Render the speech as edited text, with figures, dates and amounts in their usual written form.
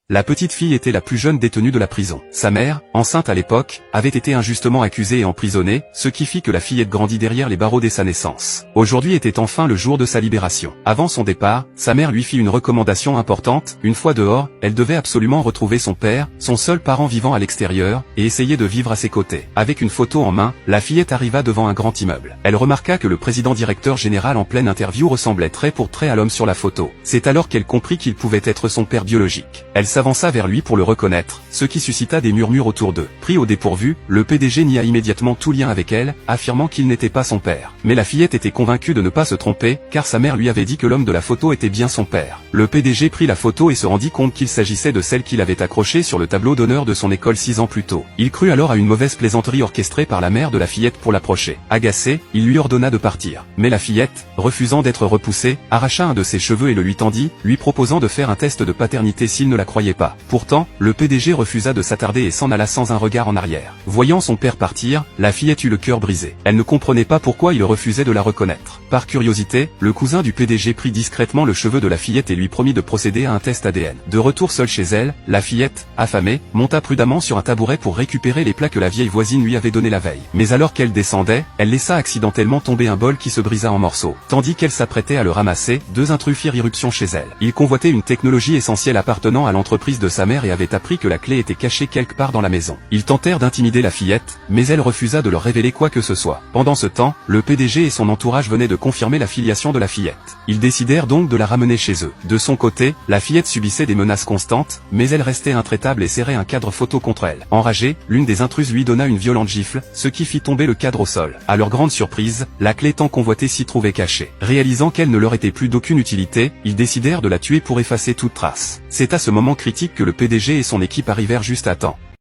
La petite fille était la plus jeune détenue de la prison. Sa mère, enceinte à l'époque, avait été injustement accusée et emprisonnée, ce qui fit que la fillette grandit derrière les barreaux dès sa naissance. Aujourd'hui était enfin le jour de sa libération. Avant son départ, sa mère lui fit une recommandation importante. Une fois dehors, elle devait absolument retrouver son père, son seul parent vivant à l'extérieur, et essayer de vivre à ses côtés. Avec une photo en main, la fillette arriva devant un grand immeuble. Elle remarqua que le président directeur général en pleine interview ressemblait trait pour trait à l'homme sur la photo. C'est alors qu'elle comprit qu'il pouvait être son père biologique. Elle s'avança vers lui pour le reconnaître, ce qui suscita des murmures autour d'eux. Pris au dépourvu, le PDG nia immédiatement tout lien avec elle, affirmant qu'il n'était pas son père. Mais la fillette était convaincue de ne pas se tromper, car sa mère lui avait dit que l'homme de la photo était bien son père. Le PDG prit la photo et se rendit compte qu'il s'agissait de celle qu'il avait accrochée sur le tableau d'honneur de son école 6 ans plus tôt. Il crut alors à une mauvaise plaisanterie orchestrée par la mère de la fillette pour l'approcher. Agacé, il lui ordonna de partir. Mais la fillette, refusant d'être repoussée, arracha un de ses cheveux et le lui tendit, lui proposant de faire un test de paternité s'il ne la croyait pas. Pourtant, le PDG refusa de s'attarder et s'en alla sans un regard en arrière. Voyant son père partir, la fillette eut le cœur brisé. Elle ne comprenait pas pourquoi il refusait de la reconnaître. Par curiosité, le cousin du PDG prit discrètement le cheveu de la fillette et lui promit de procéder à un test ADN. De retour seule chez elle, la fillette, affamée, monta prudemment sur un tabouret pour récupérer les plats que la vieille voisine lui avait donnés la veille. Mais alors qu'elle descendait, elle laissa accidentellement tomber un bol qui se brisa en morceaux. Tandis qu'elle s'apprêtait à le ramasser, deux intrus firent irruption chez elle. Ils convoitaient une technologie essentielle appartenant à l'entreprise de sa mère et avaient appris que la clé était cachée quelque part dans la maison. Ils tentèrent d'intimider la fillette, mais elle refusa de leur révéler quoi que ce soit. Pendant ce temps, le PDG et son entourage venaient de confirmer la filiation de la fillette. Ils décidèrent donc de la ramener chez eux. De son côté, la fillette subissait des menaces constantes, mais elle restait intraitable et serrait un cadre photo contre elle. Enragée, l'une des intruses lui donna une violente gifle, ce qui fit tomber le cadre au sol. À leur grande surprise, la clé tant convoitée s'y trouvait cachée. Réalisant qu'elle ne leur était plus d'aucune utilité, ils décidèrent de la tuer pour effacer toute trace. C'est à ce moment critique que le PDG et son équipe arrivèrent juste à temps.